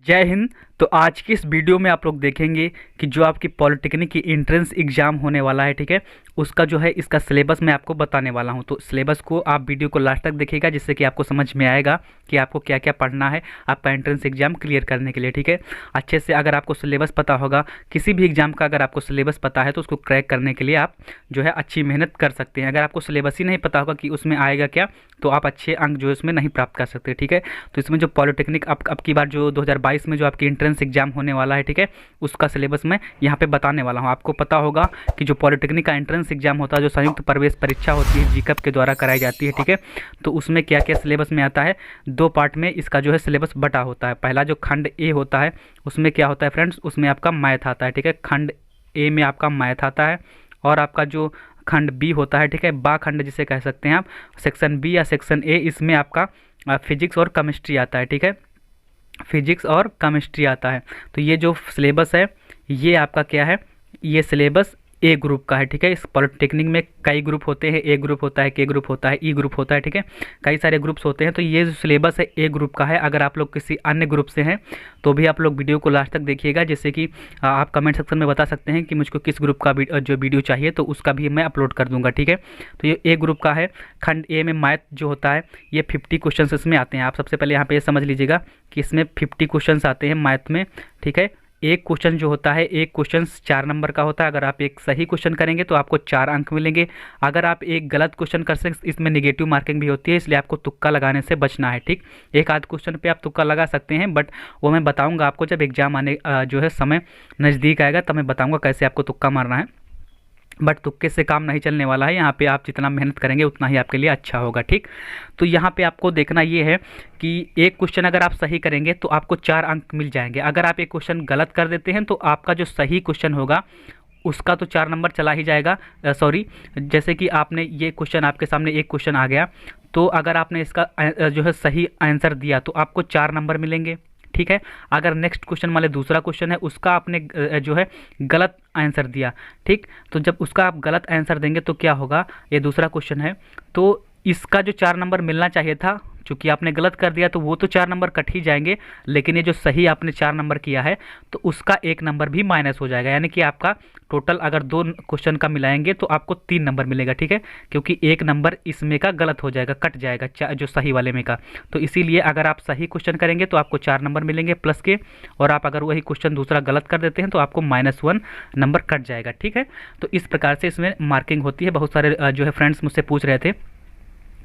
जय हिंद। तो आज की इस वीडियो में आप लोग देखेंगे कि जो आपकी पॉलिटेक्निक की एंट्रेंस एग्ज़ाम होने वाला है, ठीक है, उसका जो है इसका सिलेबस मैं आपको बताने वाला हूं। तो सिलेबस को आप वीडियो को लास्ट तक देखिएगा, जिससे कि आपको समझ में आएगा कि आपको क्या क्या पढ़ना है आपका एंट्रेंस एग्ज़ाम क्लियर करने के लिए, ठीक है। अच्छे से अगर आपको सिलेबस पता होगा, किसी भी एग्ज़ाम का अगर आपको सिलेबस पता है तो उसको क्रैक करने के लिए आप जो है अच्छी मेहनत कर सकते हैं। अगर आपको सिलेबस ही नहीं पता होगा कि उसमें आएगा क्या, तो आप अच्छे अंक जो है उसमें नहीं प्राप्त कर सकते, ठीक है। तो इसमें जो पॉलिटेक्निक अब की बार जो 2022 में जो आपकी एंट्रेंस एग्जाम होने वाला है, ठीक है, उसका सिलेबस मैं यहाँ पे बताने वाला हूँ। आपको पता होगा कि जो पॉलिटेक्निक का एंट्रेंस एग्जाम होता है, जो संयुक्त प्रवेश परीक्षा होती है, जीकप के द्वारा कराई जाती है, ठीक है, तो उसमें क्या क्या सिलेबस में आता है, दो पार्ट में इसका जो है सिलेबस बटा होता है। पहला जो खंड ए होता है उसमें क्या होता है फ्रेंड्स, उसमें आपका मैथ आता है, ठीक है, खंड ए में आपका मैथ आता है। और आपका जो खंड बी होता है, ठीक है, बा खंड जिसे कह सकते हैं आप, सेक्शन बी या सेक्शन ए, इसमें आपका फिजिक्स और केमिस्ट्री आता है, ठीक है, फिजिक्स और केमिस्ट्री आता है। तो ये जो सिलेबस है ये आपका क्या है, ये सिलेबस ए ग्रुप का है, ठीक है। इस पॉलिटेक्निक में कई ग्रुप होते हैं, ए ग्रुप होता है, के ग्रुप होता है, ई ग्रुप होता है, ठीक है, कई सारे ग्रुप्स होते हैं। तो ये जो सिलेबस है ए ग्रुप का है। अगर आप लोग किसी अन्य ग्रुप से हैं तो भी आप लोग वीडियो को लास्ट तक देखिएगा, जिससे कि आप कमेंट सेक्शन में बता सकते हैं कि मुझको किस ग्रुप का जो वीडियो चाहिए, तो उसका भी मैं अपलोड कर दूंगा, ठीक है। तो ये ए ग्रुप का है। खंड ए में मैथ जो होता है ये 50 क्वेश्चन इसमें आते हैं। आप सबसे पहले यहाँ पे ये समझ लीजिएगा कि इसमें 50 क्वेश्चन आते हैं मैथ में, ठीक है। एक क्वेश्चन जो होता है, एक क्वेश्चन 4 नंबर का होता है। अगर आप एक सही क्वेश्चन करेंगे तो आपको 4 अंक मिलेंगे। अगर आप एक गलत क्वेश्चन कर सकते, इसमें नेगेटिव मार्किंग भी होती है, इसलिए आपको तुक्का लगाने से बचना है, ठीक। एक आध क्वेश्चन पे आप तुक्का लगा सकते हैं, बट वो मैं बताऊंगा आपको जब एग्जाम आने जो है समय नज़दीक आएगा, तब मैं बताऊंगा कैसे आपको तुक्का मारना है। बट तुक्के से काम नहीं चलने वाला है, यहाँ पे आप जितना मेहनत करेंगे उतना ही आपके लिए अच्छा होगा, ठीक। तो यहाँ पे आपको देखना ये है कि एक क्वेश्चन अगर आप सही करेंगे तो आपको 4 अंक मिल जाएंगे। अगर आप एक क्वेश्चन गलत कर देते हैं तो आपका जो सही क्वेश्चन होगा उसका तो 4 नंबर चला ही जाएगा। सॉरी, जैसे कि आपने ये क्वेश्चन, आपके सामने एक क्वेश्चन आ गया, तो अगर आपने इसका जो है सही आंसर दिया तो आपको 4 नंबर मिलेंगे, ठीक है। अगर नेक्स्ट क्वेश्चन मान लें दूसरा क्वेश्चन है, उसका आपने जो है गलत आंसर दिया, ठीक, तो जब उसका आप गलत आंसर देंगे तो क्या होगा, ये दूसरा क्वेश्चन है, तो इसका जो 4 नंबर मिलना चाहिए था, चूँकि आपने गलत कर दिया तो वो तो 4 नंबर कट ही जाएंगे, लेकिन ये जो सही आपने 4 नंबर किया है तो उसका 1 नंबर भी माइनस हो जाएगा। यानी कि आपका टोटल अगर 2 क्वेश्चन का मिलाएंगे तो आपको 3 नंबर मिलेगा, ठीक है, क्योंकि 1 नंबर इसमें का गलत हो जाएगा, कट जाएगा जो सही वाले में का। तो इसीलिए अगर आप सही क्वेश्चन करेंगे तो आपको 4 नंबर मिलेंगे प्लस के, और आप अगर वही क्वेश्चन दूसरा गलत कर देते हैं तो आपको -1 नंबर कट जाएगा, ठीक है। तो इस प्रकार से इसमें मार्किंग होती है। बहुत सारे जो है फ्रेंड्स मुझसे पूछ रहे थे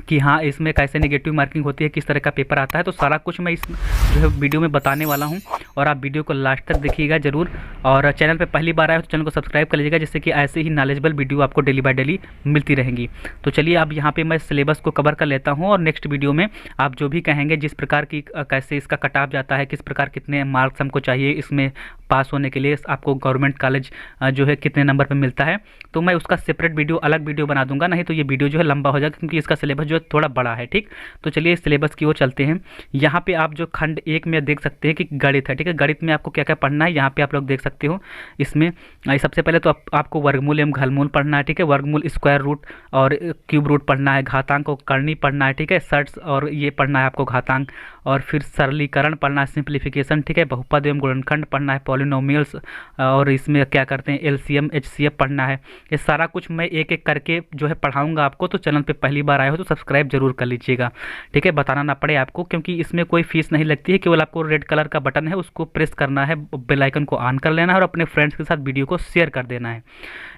कि हाँ इसमें कैसे नेगेटिव मार्किंग होती है, किस तरह का पेपर आता है, तो सारा कुछ मैं इस जो है वीडियो में बताने वाला हूँ, और आप वीडियो को लास्ट तक देखिएगा ज़रूर। और चैनल पे पहली बार आए हो तो चैनल को सब्सक्राइब कर लीजिएगा, जिससे कि ऐसे ही नॉलेजेबल वीडियो आपको डेली बाय डेली मिलती रहेंगी। तो चलिए अब यहाँ पे मैं सिलेबस को कवर कर लेता हूँ, और नेक्स्ट वीडियो में आप जो भी कहेंगे, जिस प्रकार की कैसे इसका कट ऑफ जाता है, किस प्रकार कितने मार्क्स हमको चाहिए इसमें पास होने के लिए, आपको गवर्नमेंट कॉलेज जो है कितने नंबर पर मिलता है, तो मैं उसका सेपरेट वीडियो, अलग वीडियो बना दूंगा। नहीं तो ये वीडियो जो है लंबा हो जाएगा, क्योंकि इसका सिलेबस जो है थोड़ा बड़ा है, ठीक। तो चलिए सिलेबस की ओर चलते हैं। यहाँ पे आप जो खंड 1 में देख सकते हैं कि गणित है, ठीक है। गणित में आपको क्या क्या पढ़ना है यहाँ पे आप लोग देख सकते हो। इसमें सबसे पहले तो आपको वर्गमूल एवं घनमूल पढ़ना है, ठीक है, वर्गमूल, स्क्वायर रूट और क्यूब रूट पढ़ना है, घातांक को करनी पढ़ना है, ठीक है, सर्ट्स और ये पढ़ना है आपको घातांक, और फिर सरलीकरण पढ़ना है, सिंप्लीफिकेशन, ठीक है, बहुपद एवं गुणनखंड पढ़ना है, पॉलिनोमियल्स, और इसमें क्या करते हैं एलसीएम एचसीएफ पढ़ना है। ये सारा कुछ मैं एक एक करके जो है पढ़ाऊंगा आपको। तो चैनल पे पहली बार आए हो तो सब्सक्राइब जरूर कर लीजिएगा, ठीक है, बताना ना पड़े आपको, क्योंकि इसमें कोई फीस नहीं लगती है। केवल आपको रेड कलर का बटन है उसको प्रेस करना है, बेल आइकन को ऑन कर लेना है, और अपने फ्रेंड्स के साथ वीडियो को शेयर कर देना है,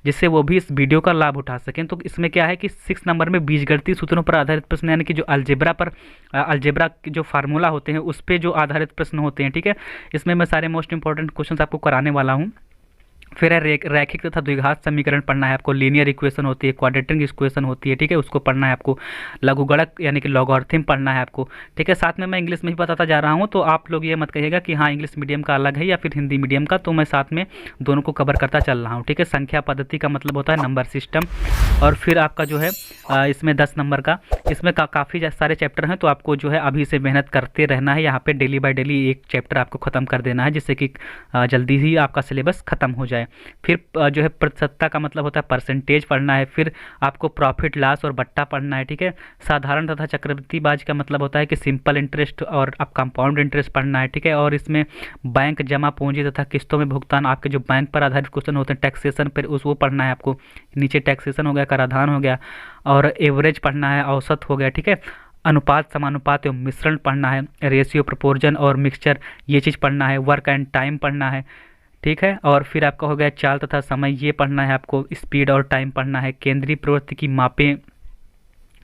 जिससे वो भी इस वीडियो का लाभ उठा सकें। तो इसमें क्या है कि 6 नंबर में बीजगणितीय सूत्रों पर आधारित प्रश्न, यानी कि जो अलजेब्रा के जो फार्मूला होते हैं उस पर जो आधारित प्रश्न होते हैं, ठीक है, इसमें मैं सारे मोस्ट इंपॉर्टेंट क्वेश्चन आपको कराने वाला हूँ। फिर है रैखिक तथा द्विघात समीकरण पढ़ना है आपको, लीनियर इक्वेशन होती है, क्वाड्रेटिक इक्वेशन होती है, ठीक है, उसको पढ़ना है आपको, लघुगणक यानी कि लॉगरिथम पढ़ना है आपको, ठीक है। साथ में मैं इंग्लिश में ही बताता जा रहा हूँ, तो आप लोग ये मत कहिएगा कि हाँ इंग्लिश मीडियम का अलग है या फिर हिंदी मीडियम का, तो मैं साथ में दोनों को कवर करता चल रहा हूँ, ठीक है। संख्या पद्धति का मतलब होता है नंबर सिस्टम, और फिर आपका जो है इसमें 10 नंबर का, इसमें काफ़ी सारे चैप्टर हैं, तो आपको जो है अभी से मेहनत करते रहना है। यहाँ पे डेली बाय डेली एक चैप्टर आपको ख़त्म कर देना है, जिससे कि जल्दी ही आपका सिलेबस ख़त्म हो जाए। है। फिर जो है प्रतिशतता का मतलब होता है परसेंटेज पढ़ना है। फिर आपको प्रॉफिट लॉस और बट्टा पढ़ना है, ठीक है। साधारण तथा चक्रवृद्धि ब्याज का मतलब होता है कि सिंपल इंटरेस्ट और आप कंपाउंड इंटरेस्ट पढ़ना है, ठीक है। और इसमें बैंक जमा पूंजी तथा किस्तों में भुगतान, आपके जो बैंक पर आधारित क्वेश्चन होते हैं टैक्सेशन पर, उस वो पढ़ना है आपको। नीचे टैक्सेशन हो गया, कराधान हो गया, और एवरेज पढ़ना है, औसत हो गया, ठीक है। अनुपात, समानुपात एवं मिश्रण पढ़ना है, रेशियो, प्रोपोर्शन और मिक्सचर, ये चीज़ पढ़ना है। वर्क एंड टाइम पढ़ना है, ठीक है। और फिर आपका हो गया चाल तथा समय, ये पढ़ना है आपको। स्पीड और टाइम पढ़ना है। केंद्रीय प्रवृत्ति की मापें,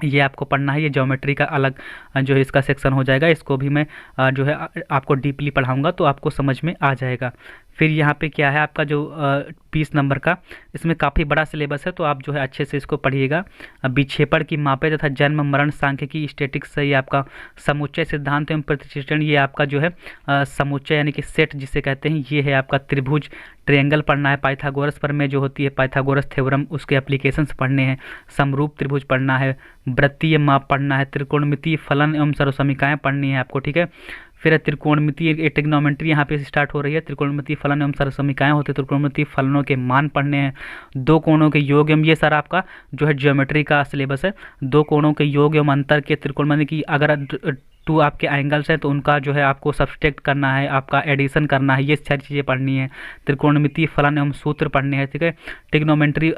ये आपको पढ़ना है। ये ज्योमेट्री का अलग जो है इसका सेक्शन हो जाएगा, इसको भी मैं जो है आपको डीपली पढ़ाऊंगा तो आपको समझ में आ जाएगा। फिर यहाँ पे क्या है आपका जो 20 नंबर का, इसमें काफ़ी बड़ा सिलेबस है तो आप जो है अच्छे से इसको पढ़िएगा। विक्षेपण की मापें तथा जन्म मरण सांख्यिकी स्टैटिक्स से, ये आपका समुच्चय सिद्धांत एवं प्रतिचित्रण, ये आपका जो है समुच्चय यानी कि सेट जिसे कहते हैं, ये है आपका त्रिभुज, ट्रायंगल पढ़ना है। पाइथागोरस पर में जो होती है पाइथागोरस थ्योरम, उसके एप्लीकेशंस पढ़ने हैं। समरूप त्रिभुज पढ़ना है। वृत्तीय माप पढ़ना है। त्रिकोणमितीय फलन एवं सर्वसमीकाएँ पढ़नी है आपको, ठीक है। फिर त्रिकोणमितीय ट्रिग्नोमेट्री यहाँ पे स्टार्ट हो रही है। त्रिकोणमितीय फलन एवं सर्वसमीकाएँ होते हैं, त्रिकोणमितीय फलनों के मान पढ़ने हैं। दो कोणों के योग एवं, ये सारा आपका जो है ज्योमेट्री का सिलेबस है। दो कोणों के योग एवं अंतर के त्रिकोण की, अगर टू आपके एंगल्स हैं तो उनका जो है आपको सब्सट्रैक्ट करना है, आपका एडिशन करना है, ये सारी चीज़ें पढ़नी है। त्रिकोणमितीय फलन एवं सूत्र पढ़ने हैं, ठीक है। ट्रिग्नोमेट्री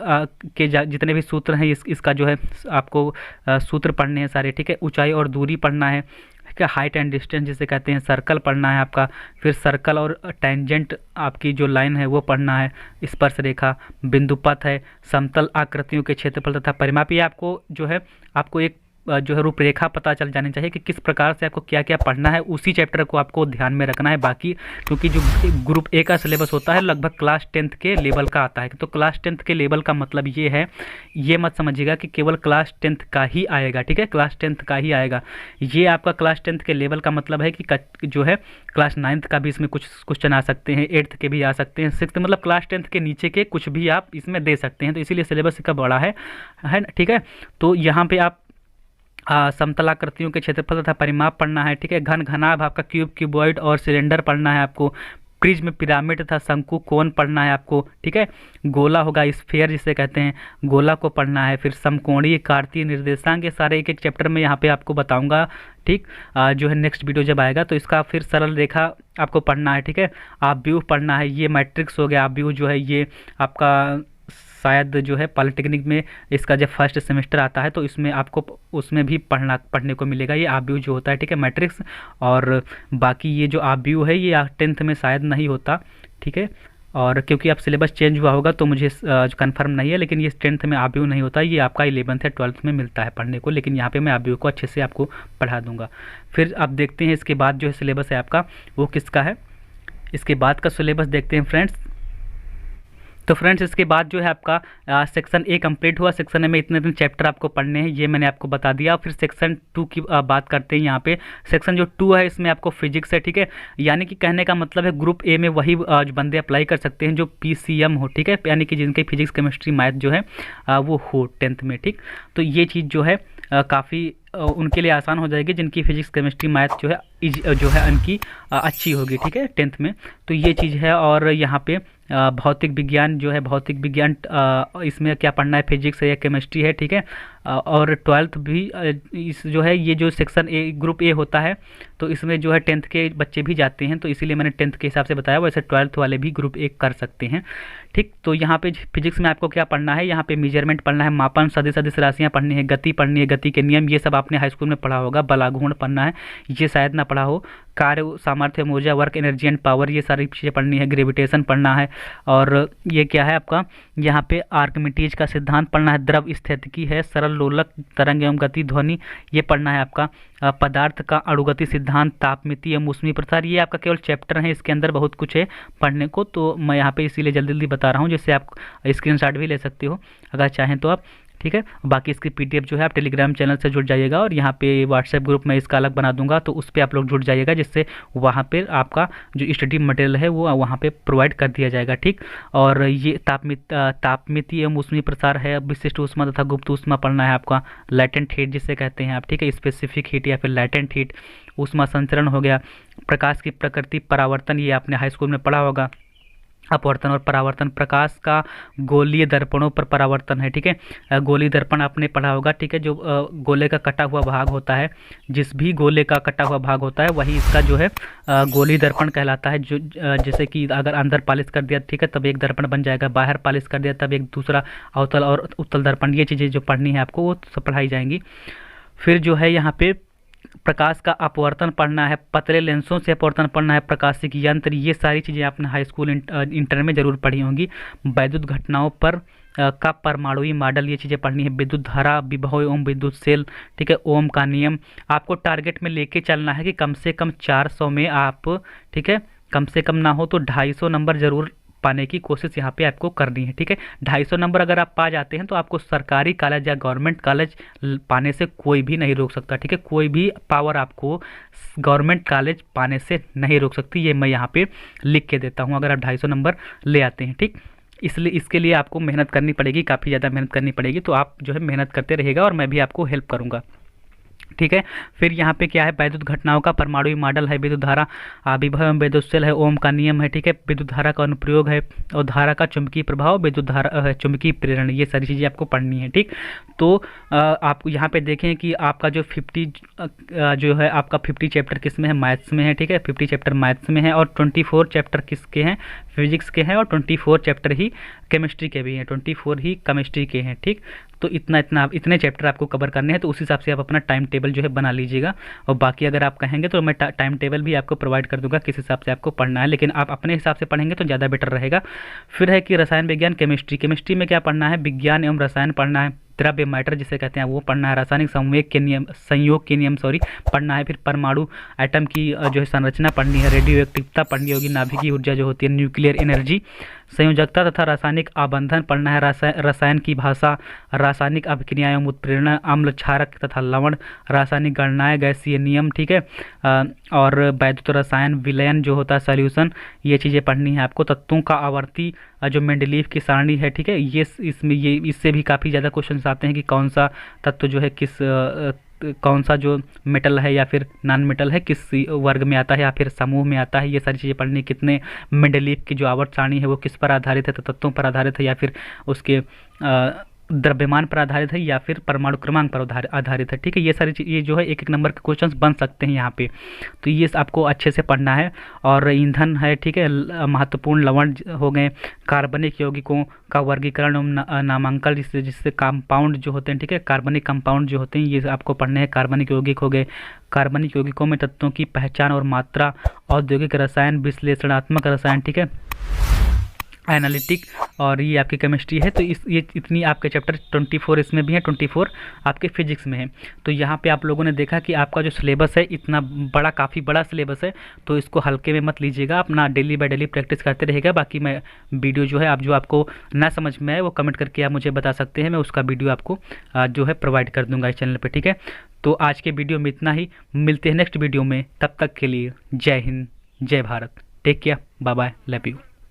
के जितने भी सूत्र हैं इसका जो है आपको सूत्र पढ़ने हैं सारे, ठीक है। ऊंचाई और दूरी पढ़ना है, ठीक है। हाइट एंड डिस्टेंस जिसे कहते हैं। सर्कल पढ़ना है आपका। फिर सर्कल और टेंजेंट आपकी जो लाइन है वो पढ़ना है। स्पर्श रेखा, बिंदुपथ है, समतल आकृतियों के क्षेत्रफल तथा परिमाप, ये आपको जो है आपको एक जो है रूपरेखा पता चल जानी चाहिए कि किस प्रकार से आपको क्या क्या पढ़ना है, उसी चैप्टर को आपको ध्यान में रखना है। बाकी क्योंकि जो ग्रुप ए का सिलेबस होता है लगभग क्लास 10th के लेवल का आता है, तो क्लास 10th के लेवल का मतलब ये है, ये मत समझिएगा कि केवल क्लास 10th का ही आएगा, ठीक है। क्लास 10th का ही आएगा, ये आपका क्लास 10th के लेवल का मतलब है कि जो है क्लास 9th का भी इसमें कुछ क्वेश्चन आ सकते हैं, 8th के भी आ सकते हैं, 6th मतलब क्लास 10th के नीचे के कुछ भी आप इसमें दे सकते हैं, तो इसीलिए सिलेबस इसका बड़ा है ना, ठीक है। तो यहाँ पे आप समतलाकृतियों के क्षेत्रफल तथा परिमाप पढ़ना है, ठीक है। घन घनाभ आपका क्यूब, क्यूबॉइड और सिलेंडर पढ़ना है आपको। प्रिज्म, पिरामिड तथा शंकु, कोण पढ़ना है आपको, ठीक है। गोला होगा, स्फीयर जिसे कहते हैं, गोला को पढ़ना है। फिर समकोणीय, कार्तीय, निर्देशांक, ये सारे एक एक चैप्टर में यहाँ पे आपको बताऊंगा, ठीक। जो है नेक्स्ट वीडियो जब आएगा तो इसका फिर सरल रेखा आपको पढ़ना है, ठीक है। आव्यूह पढ़ना है, ये मैट्रिक्स हो गया। आव्यूह जो है ये आपका शायद जो है पॉलिटेक्निक में इसका जब फर्स्ट सेमेस्टर आता है तो इसमें आपको उसमें भी पढ़ने को मिलेगा, ये आव्यूह जो होता है, ठीक है, मैट्रिक्स। और बाकी ये जो आव्यूह है ये 10th में शायद नहीं होता, ठीक है। और क्योंकि अब सिलेबस चेंज हुआ होगा तो मुझे कंफर्म नहीं है, लेकिन ये 10th में आव्यूह नहीं होता, ये आपका 11th या 12th में मिलता है पढ़ने को, लेकिन यहाँ पे मैं आव्यूह को अच्छे से आपको पढ़ा दूंगा। फिर आप देखते हैं इसके बाद जो है सिलेबस है आपका वो किसका है, इसके बाद का सिलेबस देखते हैं फ्रेंड्स। तो फ्रेंड्स इसके बाद जो है आपका सेक्शन ए कंप्लीट हुआ। सेक्शन ए में इतने चैप्टर आपको पढ़ने हैं, ये मैंने आपको बता दिया। फिर सेक्शन 2 की बात करते हैं। यहाँ पे सेक्शन जो 2 है इसमें आपको फिजिक्स है, ठीक है। यानी कि कहने का मतलब है ग्रुप ए में वही जो बंदे अप्लाई कर सकते हैं जो PCM हो, ठीक है, यानी कि जिनके फिजिक्स केमिस्ट्री मैथ जो है वो हो 10th में, ठीक। तो ये चीज़ जो है काफ़ी उनके लिए आसान हो जाएगी जिनकी फिजिक्स केमिस्ट्री मैथ जो है उनकी अच्छी होगी, ठीक है, 10th में। तो ये चीज़ है। और यहाँ पे भौतिक विज्ञान जो है, भौतिक विज्ञान इसमें क्या पढ़ना है, फिजिक्स है या केमिस्ट्री है, ठीक है। और 12th भी इस जो है ये जो सेक्शन ए ग्रुप ए होता है तो इसमें जो है 10th के बच्चे भी जाते हैं, तो इसीलिए मैंने 10th के हिसाब से बताया। वैसे 12th वाले भी ग्रुप ए कर सकते हैं, ठीक। तो यहाँ पे फिजिक्स में आपको क्या पढ़ना है, यहाँ पे मेजरमेंट पढ़ना है, मापन, सदिश सदिश राशियाँ पढ़नी है, गति पढ़नी है, गति के नियम, ये सब आपने हाई स्कूल में पढ़ा होगा। बलागुण पढ़ना है, ये शायद ना पढ़ा हो। कार्य, सामर्थ्य, ऊर्जा, वर्क, एनर्जी एंड पावर, ये सारी चीज़ें पढ़नी है। ग्रेविटेशन पढ़ना है। और ये क्या है आपका, यहाँ पे आर्किमिडीज का सिद्धांत पढ़ना है। द्रव स्थितिकी है, सरल लोलक, तरंग एवं गति, ध्वनि, ये पढ़ना है आपका। पदार्थ का अणुगति सिद्धांत, तापमिति एवं ऊष्मीय प्रसार, ये आपका केवल चैप्टर है, इसके अंदर बहुत कुछ है पढ़ने को, तो मैं यहाँ पे इसीलिए जल्दी जल्दी बता रहा हूँ, जिससे आप स्क्रीनशॉट भी ले सकते हो अगर चाहें तो आप, ठीक है। बाकी इसकी PDF जो है आप टेलीग्राम चैनल से जुड़ जाइएगा, और यहाँ पे व्हाट्सएप ग्रुप में इसका अलग बना दूंगा, तो उस पर आप लोग जुड़ जाइएगा, जिससे वहाँ पे आपका जो स्टडी मटेरियल है वो वहाँ पे प्रोवाइड कर दिया जाएगा, ठीक। और ये तापमिति एवं ऊष्मीय प्रसार है, विशिष्ट ऊष्मा तथा गुप्त ऊष्मा पढ़ना है आपका। लैटेंट हीट जिसे कहते हैं आप, ठीक है, स्पेसिफिक हीट या फिर लैटेंट हीट। ऊष्मा संचरण हो गया। प्रकाश की प्रकृति, परावर्तन, ये आपने हाई स्कूल में पढ़ा होगा। अपवर्तन और परावर्तन। प्रकाश का गोलीय दर्पणों पर परावर्तन है, ठीक है। गोलीय दर्पण आपने पढ़ा होगा, ठीक है। जो गोले का कटा हुआ भाग होता है, जिस भी गोले का कटा हुआ भाग होता है वही इसका जो है गोलीय दर्पण कहलाता है। जो जैसे कि अगर अंदर पालिश कर दिया, ठीक है, तब एक दर्पण बन जाएगा, बाहर पालिश कर दिया तब एक दूसरा अवतल और उत्तल दर्पण। ये चीज़ें जो पढ़नी है आपको वो सब पढ़ाई जाएंगी। फिर जो है यहाँ पे प्रकाश का अपवर्तन पढ़ना है, पतले लेंसों से अपवर्तन पढ़ना है, प्रकाशिक यंत्र, ये सारी चीज़ें आपने हाई स्कूल इंटर में जरूर पढ़ी होंगी। वैद्युत घटनाओं पर का परमाणुई मॉडल, ये चीज़ें पढ़नी है। विद्युत धारा, विभव ओम विद्युत सेल, ठीक है। ओम का नियम आपको टारगेट में लेके चलना है कि कम से कम 400 में आप, ठीक है, कम से कम ना हो तो 250 नंबर जरूर पाने की कोशिश यहाँ पे आपको करनी है, ठीक है। 250 नंबर अगर आप पा जाते हैं तो आपको सरकारी कॉलेज या गवर्नमेंट कॉलेज पाने से कोई भी नहीं रोक सकता, ठीक है। कोई भी पावर आपको गवर्नमेंट कॉलेज पाने से नहीं रोक सकती, ये मैं यहाँ पे लिख के देता हूँ अगर आप 250 नंबर ले आते हैं, ठीक। इसलिए इसके लिए आपको मेहनत करनी पड़ेगी, काफ़ी ज़्यादा मेहनत करनी पड़ेगी। तो आप जो है मेहनत करते रहिएगा और मैं भी आपको हेल्प करूँगा, ठीक है। फिर यहाँ पे क्या है, वैद्युत घटनाओं का परमाणु मॉडल है, विद्युत धारा, विभव एवं विद्युत सेल है, ओम का नियम है, ठीक है। विद्युत धारा का अनुप्रयोग है और धारा का चुंबकीय प्रभाव, विद्युत धारा चुंबकीय प्रेरण, ये सारी चीज़ें आपको पढ़नी है, ठीक। तो आपको यहाँ पे देखें कि आपका जो 50 जो है आपका 50 चैप्टर किस में है, मैथ्स में है, ठीक है। 50 चैप्टर मैथ्स में है और 24 चैप्टर किसके हैं, फिजिक्स के हैं, और 24 चैप्टर ही केमिस्ट्री के भी हैं, 24 ही केमिस्ट्री के हैं, ठीक। तो इतने चैप्टर आपको कवर करने हैं, तो उस हिसाब से आप अपना टाइम टेबल जो है बना लीजिएगा। और बाकी अगर आप कहेंगे तो मैं टाइम टेबल भी आपको प्रोवाइड कर दूंगा किस हिसाब से आपको पढ़ना है, लेकिन आप अपने हिसाब से पढ़ेंगे तो ज़्यादा बेटर रहेगा। फिर है कि रसायन विज्ञान केमिस्ट्री, केमिस्ट्री में क्या पढ़ना है, विज्ञान एवं रसायन पढ़ना है, द्रव्य मैटर जिसे कहते हैं वो पढ़ना है, रासायनिक संयोग के नियम पढ़ना है। फिर परमाणु एटम की जो है संरचना पढ़नी है, रेडियो एक्टिविटी पढ़नी होगी, नाभिकीय ऊर्जा जो होती है, न्यूक्लियर एनर्जी, संयोजकता तथा रासायनिक आबंधन पढ़ना है, रसायन की भाषा, रासायनिक अभिक्रिया एवं उत्प्रेरण, अम्ल क्षारक तथा लवण, रासायनिक गणनाएं, गैसीय नियम, ठीक है। और वैद्युत रसायन विलयन जो होता है सॉल्यूशन, ये चीज़ें पढ़नी है आपको। तत्वों का आवर्ती जो मेंडलीव की सारणी है, ठीक है, ये इससे भी काफ़ी ज़्यादा क्वेश्चन आते हैं कि कौन सा तत्व जो है कौन सा जो मेटल है या फिर नॉन मेटल है किस वर्ग में आता है या फिर समूह में आता है, ये सारी चीज़ें पढ़नी। कितने मेंडलीव की जो आवर्त सारणी है वो किस पर आधारित है, तो तत्वों पर आधारित है या फिर उसके द्रव्यमान पर आधारित है या फिर परमाणु क्रमांक पर आधारित है, ठीक है। ये सारी चीज़ ये जो है एक नंबर के क्वेश्चंस बन सकते हैं यहाँ पे, तो ये आपको अच्छे से पढ़ना है। और ईंधन है, ठीक है, महत्वपूर्ण लवण हो गए, कार्बनिक यौगिकों का वर्गीकरण एवं नामांकन, जिससे कंपाउंड जो होते हैं, ठीक है, कार्बनिक कंपाउंड जो होते हैं ये आपको पढ़ने हैं। कार्बनिक यौगिक हो गए, कार्बनिक यौगिकों में तत्वों की पहचान और मात्रा, औद्योगिक रसायन, विश्लेषणात्मक रसायन, ठीक है, एनालिटिक, और ये आपकी केमिस्ट्री है। तो ये इतनी आपके चैप्टर 24 इसमें भी है, 24 आपके फिजिक्स में है। तो यहाँ पे आप लोगों ने देखा कि आपका जो सिलेबस है इतना बड़ा, काफ़ी बड़ा सिलेबस है, तो इसको हल्के में मत लीजिएगा, अपना डेली बाय डेली प्रैक्टिस करते रहेगा। बाकी मैं वीडियो जो है आप जो आपको ना समझ में आए वो कमेंट करके आप मुझे बता सकते हैं, मैं उसका वीडियो आपको जो है प्रोवाइड कर दूँगा इस चैनल पर, ठीक है। तो आज के वीडियो में इतना ही, मिलते हैं नेक्स्ट वीडियो में, तब तक के लिए जय हिंद, जय Bharat, take care, bye bye, love you.